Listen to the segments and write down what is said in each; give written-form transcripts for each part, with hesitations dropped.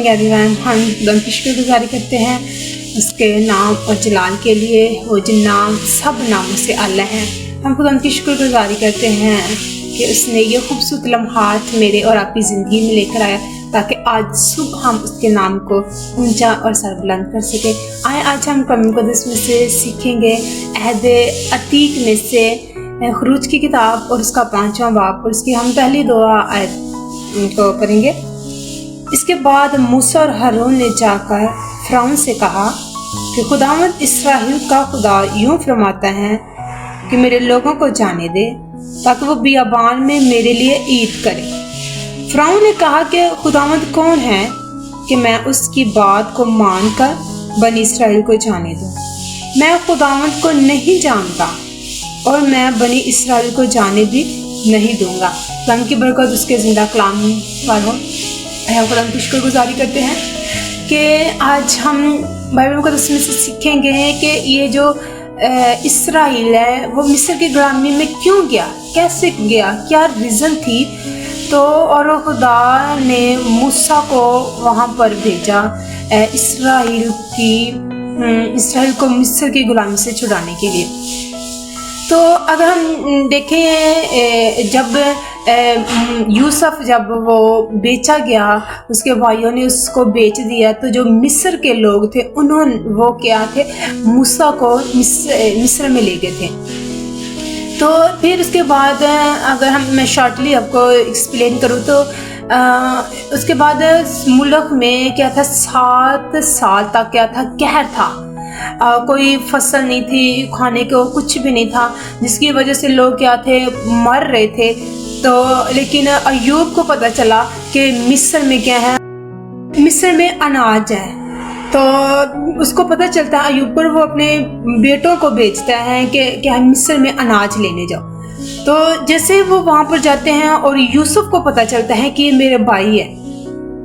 Morning everyone. हम खुदा की शुक्रगुजारी करते हैं उसके नाम और जलाल के लिए, वो जिन नाम सब नामों से आला है। हम खुदा की शुक्रगुजारी करते हैं कि उसने ये खूबसूरत लम्हात मेरे और आपकी ज़िंदगी में लेकर आया ताकि आज सुबह हम उसके नाम को ऊंचा और सरबुलंद कर सके। आए आज हम कलाम मुक़द्दस में से सीखेंगे अहद अतीक में से खरूज की किताब और उसका 5वां बाब, और उसकी हम पहली दुआ आयत को करेंगे। इसके बाद मूसा और हारून ने जाकर फ़िरौन से कहा कि खुदावंद इस्राएल का खुदा यूं फरमाता है कि मेरे लोगों को जाने दे ताकि वो बियाबान में मेरे लिए ईद करें। फ़िरौन ने कहा कि खुदावंद कौन है कि मैं उसकी बात को मानकर बनी इस्राएल को जाने दूं। मैं खुदावंद को नहीं जानता और मैं बनी इस्राएल को जाने भी नहीं दूंगा। कलाम की बरकत उसके ज़िंदा कलाम पर हो। हम खुदा की शुक्रगुजारी करते हैं कि आज हम बाइबल मुक़द्दस में से सीखेंगे कि ये जो इस्राएल है वो मिस्र की गुलामी में क्यों गया, कैसे गया, क्या रीज़न थी। तो और खुदा ने मूसा को वहाँ पर भेजा इस्राएल को मिस्र की गुलामी से छुड़ाने के लिए। तो अगर हम देखें जब यूसुफ जब वो बेचा गया, उसके भाइयों ने उसको बेच दिया, तो जो मिस्र के लोग थे उन्होंने वो क्या थे, मूसा को मिस्र में ले गए थे। तो फिर उसके बाद अगर मैं शॉर्टली आपको एक्सप्लेन करूँ तो उसके बाद मुल्क में क्या था, 7 साल तक क्या था, कहर था। कोई फसल नहीं थी, खाने को कुछ भी नहीं था, जिसकी वजह से लोग क्या थे, मर रहे थे। तो लेकिन अय्यूब को पता चला कि मिस्र में क्या है, मिस्र में अनाज है। तो उसको पता चलता है अय्यूब पर, वो अपने बेटों को भेजता है कि क्या मिस्र में अनाज लेने जाओ। तो जैसे वो वहाँ पर जाते हैं और यूसुफ को पता चलता है कि ये मेरे भाई है,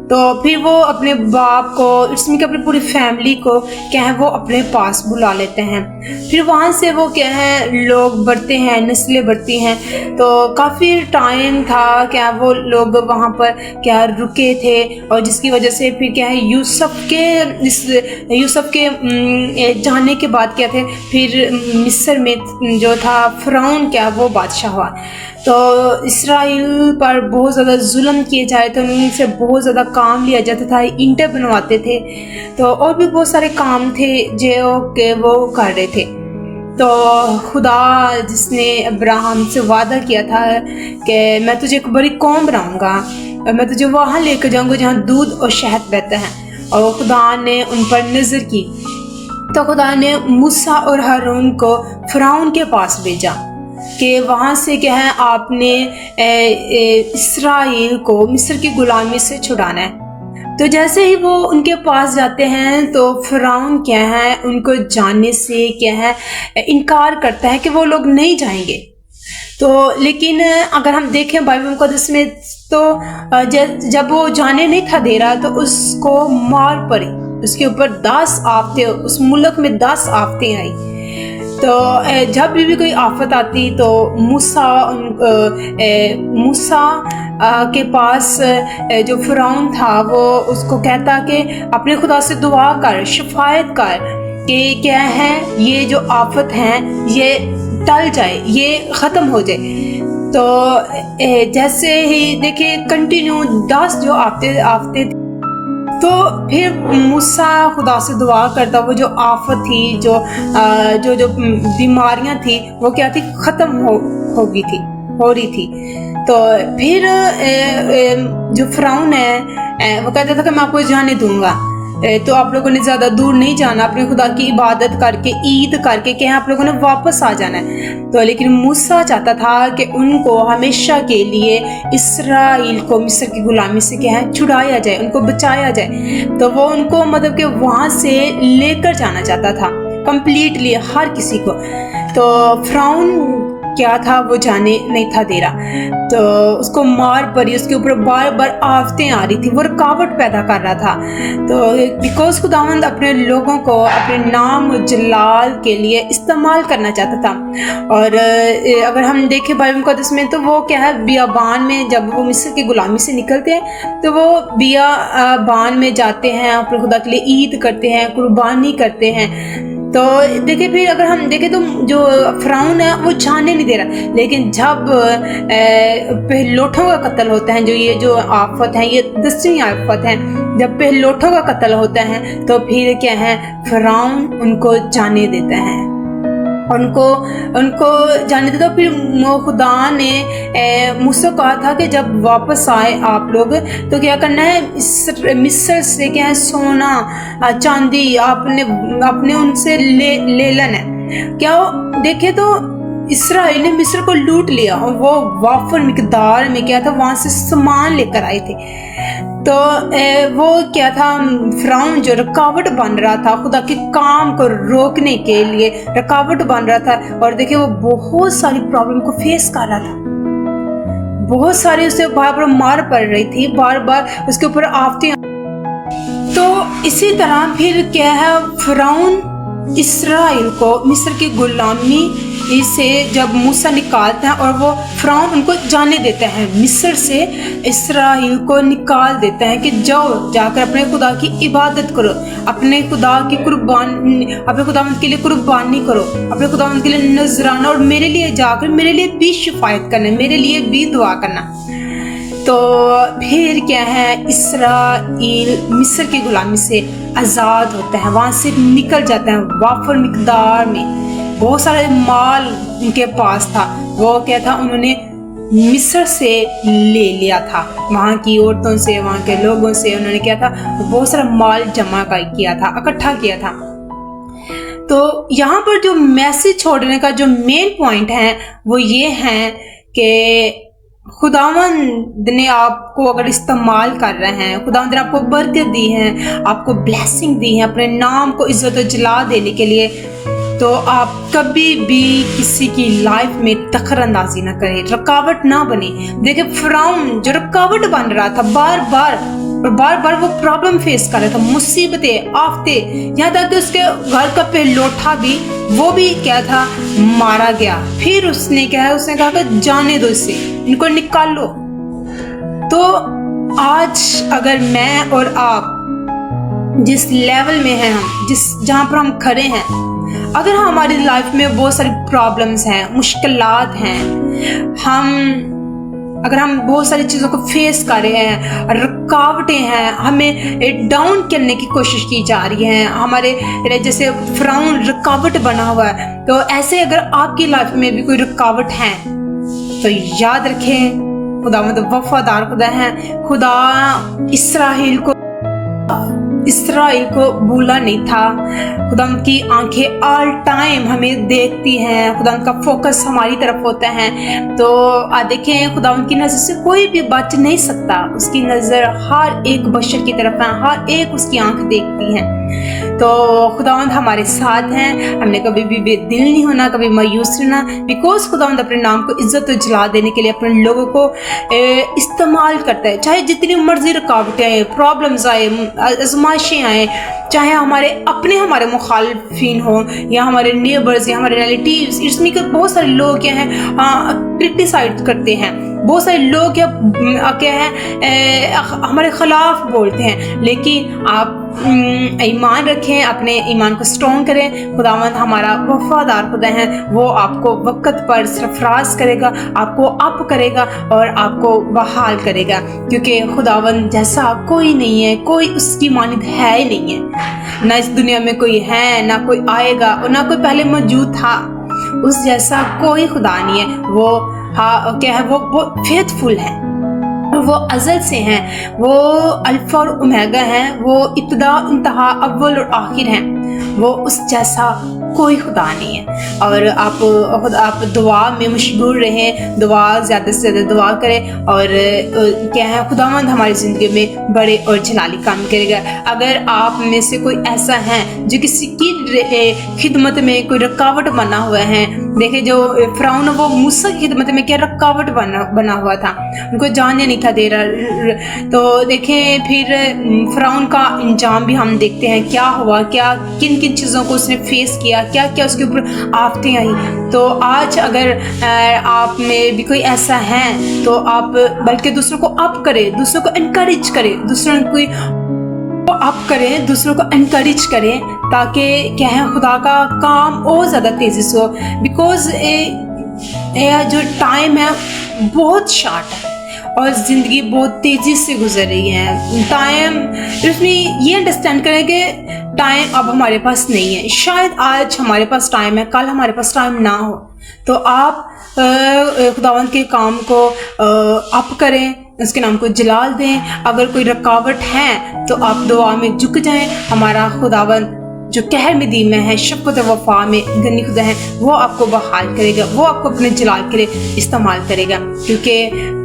तो फिर वो अपने बाप को, इसमें कि अपनी पूरी फैमिली को क्या है वो अपने पास बुला लेते हैं। फिर वहाँ से वो क्या है लोग बढ़ते हैं, नस्लें बढ़ती हैं। तो काफ़ी टाइम था क्या वो लोग वहाँ पर क्या रुके थे, और जिसकी वजह से फिर क्या है यूसुफ के जाने के बाद क्या थे, फिर मिस्र में जो था फ़िरौन क्या वो बादशाह हुआ। तो इसराइल पर बहुत ज़्यादा जुल्म किए जाए थे, उनसे बहुत ज़्यादा काम लिया जाता था, ईंटें बनवाते थे, तो और भी बहुत सारे काम थे जो कि वो कर रहे थे। तो खुदा जिसने अब्राहम से वादा किया था कि मैं तुझे एक बड़ी कौम बनाऊंगा और मैं तुझे वहाँ लेकर जाऊंगा जहाँ दूध और शहद बहता है, और खुदा ने उन पर नज़र की। तो खुदा ने मूसा और हारून को फ़िरौन के पास भेजा कि वहाँ से क्या है आपने इस्राएल को मिस्र की गुलामी से छुड़ाना है। तो जैसे ही वो उनके पास जाते हैं तो फ़िरौन क्या है उनको जाने से क्या है इनकार करता है कि वो लोग नहीं जाएंगे। तो लेकिन अगर हम देखें बाइबल मुक़द्दस में तो जब वो जाने नहीं था दे रहा तो उसको मार पड़ी, उसके ऊपर 10 आफतें, उस मुल्क में 10 आफतें आई। तो जब भी कोई आफत आती तो मूसा के पास जो फ़िरौन था वो उसको कहता कि अपने खुदा से दुआ कर, शफायत कर कि क्या है ये जो आफत है ये टल जाए, ये ख़त्म हो जाए। तो जैसे ही देखिए कंटिन्यू 10 जो आफतें तो फिर मूसा खुदा से दुआ करता, वो जो आफत थी, जो बीमारियां थी वो क्या थी, ख़त्म हो रही थी। तो फिर जो फ़िरौन है वो कहता था कि मैं आपको जाने दूंगा, तो आप लोगों ने ज़्यादा दूर नहीं जाना, अपने खुदा की इबादत करके ईद करके क्या आप लोगों ने वापस आ जाना है। तो लेकिन मूसा चाहता था कि उनको हमेशा के लिए इस्राएल को मिस्र की गुलामी से क्या है छुड़ाया जाए, उनको बचाया जाए। तो वो उनको मतलब कि वहाँ से लेकर जाना चाहता था कंप्लीटली हर किसी को। तो फ़िरौन क्या था वो जाने नहीं था दे रहा। तो उसको मार पड़ी, उसके ऊपर बार बार आफतें आ रही थी, वो रुकावट पैदा कर रहा था। तो बिकॉज खुदावंद अपने लोगों को अपने नाम और जलाल के लिए इस्तेमाल करना चाहता था। और अगर हम देखें बाइबल मुक़द्दस में, तो वो क्या है, बियाबान में जब वो मिस्र की गुलामी से निकलते हैं तो वो बियाबान में जाते हैं, अपने खुदा के लिए ईद करते हैं, कुर्बानी करते हैं। तो देखिए फिर अगर हम देखें तो जो फ़िरौन है वो जाने नहीं दे रहा, लेकिन जब पहलोठों का कत्ल होता है, ये जो आफत है, ये 10वीं आफत है, जब पहलोठों का कत्ल होता है तो फिर क्या है, फ़िरौन उनको जाने देता है, उनको जाने देता। फिर खुदा ने मूसा को कहा था कि जब वापस आए आप लोग तो क्या करना है, मिस्र से क्या है, सोना चांदी आपने उनसे ले लेना है। क्या देखे तो इसराइल ने मिस्र को लूट लिया और वो वाफर मिकदार में क्या था, वहां से सामान लेकर आए थे। तो वो क्या था, फ़िरौन जो रुकावट बन रहा था खुदा के काम को रोकने के लिए, रुकावट बन रहा था। और देखिए वो बहुत सारी प्रॉब्लम को फेस कर रहा था, बहुत सारी उसे बार बार मार पड़ रही थी, बार बार उसके ऊपर आफतें। तो इसी तरह फिर क्या है, फ़िरौन इसराइल को मिस्र की गुलामी से जब मूसा निकालता है और वो फ़िरौन उनको जाने देता है, मिस्र से इसराइल को निकाल देता है कि जाओ जाकर अपने खुदा की इबादत करो, अपने खुदा की कुर्बानी, अपने खुदावंद के लिए कुर्बानी करो, अपने खुदावंद के लिए नजराना, और मेरे लिए जाकर मेरे लिए भी शिफायत करना, मेरे लिए भी दुआ करना। तो फिर क्या है, इसराइल मिस्र की गुलामी से आज़ाद होता है, वहाँ से निकल जाता है। वाफर मिकदार में बहुत सारे माल उनके पास था, वो क्या था, उन्होंने मिस्र से ले लिया था, वहाँ की औरतों से, वहाँ के लोगों से उन्होंने क्या था, बहुत सारा माल जमा किया था, इकट्ठा किया था। तो यहाँ पर जो मैसेज छोड़ने का जो मेन पॉइंट है वो ये है कि खुदावंद ने आपको अगर इस्तेमाल कर रहे हैं, खुदावंद ने आपको बरकत दी है, आपको ब्लेसिंग दी है अपने नाम को इज्जत और जला देने के लिए, तो आप कभी भी किसी की लाइफ में दखलअंदाजी ना करें, रुकावट ना बने। देखिए फ़िरौन जो रुकावट बन रहा था, बार बार वो प्रॉब्लम फेस कर रहा था, मुसीबतें, आफतें, यहाँ तक कि उसके घर का पहलोठा भी, वो भी क्या था, मारा गया। फिर उसने क्या है, उसने कहा कि जाने दो इसे, इनको निकालो। तो आज अगर मैं और आप जिस लेवल में हैं, हम जहाँ पर हम खड़े हैं, अगर हमारी लाइफ में बहुत सारी प्रॉब्लम्स हैं, मुश्किलात हैं, अगर हम बहुत सारी चीज़ों को फेस कर रहे हैं, रुकावटें हैं, हमें डाउन करने की कोशिश की जा रही है, हमारे जैसे फ़िरौन रुकावट बना हुआ है, तो ऐसे अगर आपकी लाइफ में भी कोई रुकावट है तो याद रखें, खुदावंद वफादार खुदा है। खुदा इसराइल को भूला नहीं था। खुदावंद की आंखें ऑल टाइम हमें देखती हैं, खुदावंद का फोकस हमारी तरफ होता है। तो देखें, खुदावंद की नज़र से कोई भी बच नहीं सकता, उसकी नज़र हर एक बशर की तरफ है, हर एक उसकी आंख देखती है। तो खुदावंद हमारे साथ हैं, हमने कभी भी बेदिल नहीं होना, कभी मायूस नहीं होना, बिकॉज खुदावंद अपने नाम को इज्जत और जला देने के लिए अपने लोगों को इस्तेमाल करता है। चाहे जितनी मर्जी रुकावटें आए, प्रॉब्लम्स आए, आजमाइशें आए, चाहे हमारे मुखालिफिन हो या हमारे नेबर्स या हमारे रिलेटिव्स, इसमें बहुत सारे लोग क्या हैं, क्रिटिसाइज करते हैं, बहुत सारे लोग क्या है हमारे खिलाफ बोलते हैं, लेकिन आप ईमान रखें, अपने ईमान को स्ट्रॉन्ग करें। खुदावंद हमारा वफादार खुदा है, वो आपको वक्त पर सरफराज करेगा, आपको अप करेगा और आपको बहाल करेगा, क्योंकि खुदावंद जैसा कोई नहीं है, कोई उसकी मानिद है ही नहीं है, ना इस दुनिया में कोई है, ना कोई आएगा और ना कोई पहले मौजूद था। उस जैसा कोई खुदा नहीं है। वो क्या है, वो फेथफुल है, वो अज़ल से हैं, वो अल्फा और ओमेगा हैं, वो इब्तिदा इंतहा अव्वल और आखिर हैं। वो उस जैसा कोई खुदा नहीं है। और आप दुआ में मशगूल रहें, दुआ ज़्यादा से ज़्यादा दुआ करें और क्या है, खुदावंद हमारी ज़िंदगी में बड़े और जलाली काम करेगा। अगर आप में से कोई ऐसा है जो किसी की खिदमत में कोई रुकावट बना हुआ है, देखिए जो फ़िरौन वो मूसा की खिदमत में क्या रुकावट बना हुआ था, उनको जाने नहीं था दे रहा। तो देखें फिर फ़िरौन का अंजाम भी हम देखते हैं क्या हुआ, क्या किन किन चीज़ों को उसने फेस किया, क्या क्या उसके ऊपर आफतें आई। तो आज अगर आप में भी कोई ऐसा है तो आप बल्कि दूसरों को अप करें, दूसरों को इनकरेज करें, दूसरों को अप करें, दूसरों को इनकरेज करें, ताकि क्या है खुदा का काम और ज़्यादा तेज़ी से हो। बिकॉज जो टाइम है बहुत शार्ट है और ज़िंदगी बहुत तेज़ी से गुजर रही है। टाइम इसमें ये अंडरस्टैंड करें कि टाइम अब हमारे पास नहीं है। शायद आज हमारे पास टाइम है, कल हमारे पास टाइम ना हो। तो आप खुदावंद के काम को अप करें, उसके नाम को जलाल दें। अगर कोई रुकावट है तो आप दुआ में झुक जाएं। हमारा खुदावंद जो कहर में दी में है, शफ़क़त और वफ़ा में गनी खुदा है, वो आपको बहाल करेगा, वो आपको अपने जलाल के लिए इस्तेमाल करेगा, क्योंकि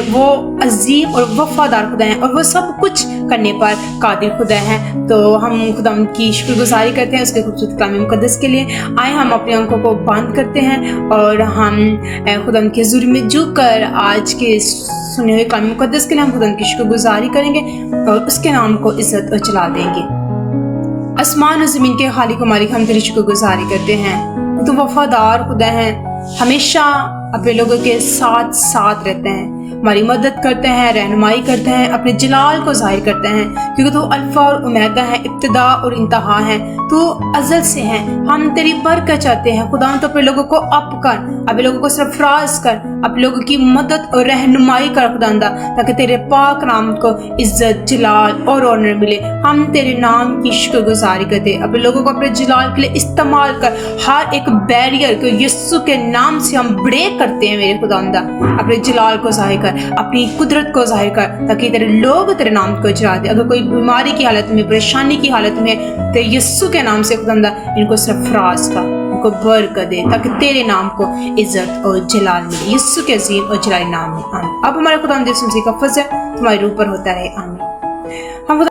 वो अजीम और वफ़ादार खुदा है और वो सब कुछ करने पर कादिर खुदा है। तो हम खुदा की शुक्रगुजारी करते हैं उसके खूबसूरत कलाम मुक़द्दस के लिए। आए हम अपनी आंखों को बंद करते हैं और हम खुदा के ज़ुर में झुक कर आज के सुने हुए कलाम मुक़द्दस के लिए हम खुदा की शुक्रगुजारी करेंगे और उसके नाम को इज़्ज़त और जलाल देंगे। आसमान और ज़मीन के खालिक मालिक, हम तेरी शुक्रगुजारी करते हैं। तो वफ़ादार खुदा है, हमेशा अपने लोगों के साथ साथ रहते हैं, हमारी मदद करते हैं, रहनुमाई करते हैं, अपने जलाल को ज़ाहिर करते हैं, क्योंकि तू अल्फ़ा और ओमेगा है, इब्तिदा और इंतहा है, तू अज़ल से है। हम तेरी बरकत चाहते हैं खुदा, तो अपने लोगों को अप कर, अपने लोगों को सरफराज कर, अपने लोगों की मदद और रहनुमाई कर खुदांदा, ताकि तेरे पाक नाम को इज़्ज़त, जलाल और ऑनर मिले। हम तेरे नाम की शुक्रगुजारी करते हैं, अपने लोगों को अपने जलाल के लिए इस्तेमाल कर। हर एक बैरियर को यीशु के नाम से हम ब्रेक करते हैं मेरे खुदांदा, अपने जलाल को ज़ाहिर कर, अपनी कुदरत को ज़ाहिर कर, ताकि तेरे लोग तेरे नाम को जला दे। अगर कोई बीमारी की हालत में, परेशानी की हालत में, तो यीशु के नाम से खुदांदा इनको सरफराज कर, इनको बरकत दे, ताकि तेरे नाम को इज्जत और जलाल मिले, यीशु के अजीम और जलाली नाम में। आमीन। अब हमारे खुदावंद यीशु मसीह का फज़ल तुम्हारे रूह पर होता रहे। आमीन। हम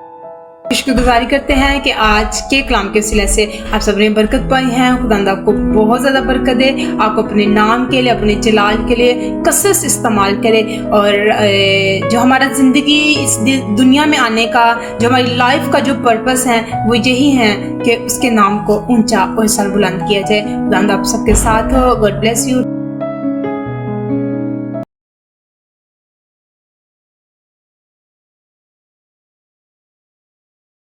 शुक्रगुजारी करते हैं कि आज के कलाम के सिले से आप सब ने बरकत पाई है। खुदावंद आपको बहुत ज़्यादा बरकत दे, आपको अपने नाम के लिए, अपने जलाल के लिए कसरत से इस्तेमाल करे, और जो हमारा ज़िंदगी इस दुनिया में आने का, जो हमारी लाइफ का जो पर्पस है वो यही है कि उसके नाम को ऊंचा और सर बुलंद किया जाए। खुदावंद आप सबके साथ हो। God bless you.